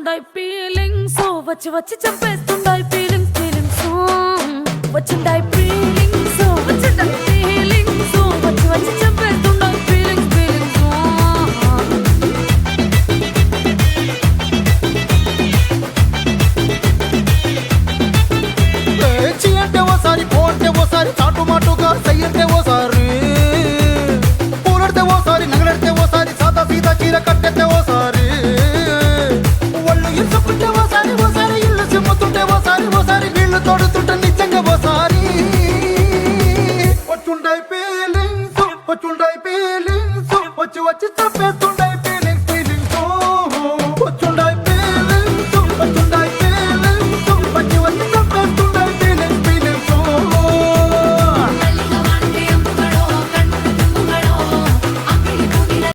వస్తుండాయి feelings వచ్చి వచ్చి చంపేస్తుండాయి feelings feelings వచ్చిండాయి feelings వచ్చిండాయి feelings వచ్చి వచ్చి చంపేస్తుండాయి ఫీలింగ్స్ ఫీలింగ్స్ చీ అంటే ఓసారి పో అంటే ఓసారి చాటు మాటుగా సై అంటే ఓసారి పూలడితే ఓసారి నగలడితే ఓసారి సాదా సీదా చీర కట్టెత్తే ఓసారి ఒళ్ళు ఇరుసుకుంటే ఓసారి ఓసారి ఇల్లు సిమ్ముతుంటే ఓసారి ఓసారి వీళ్ళు తోడుతుంటే నిజంగా ఓసారి వచ్చుండాయి ఫీలింగ్స్ వచ్చి వచ్చి తప్పేస్తూ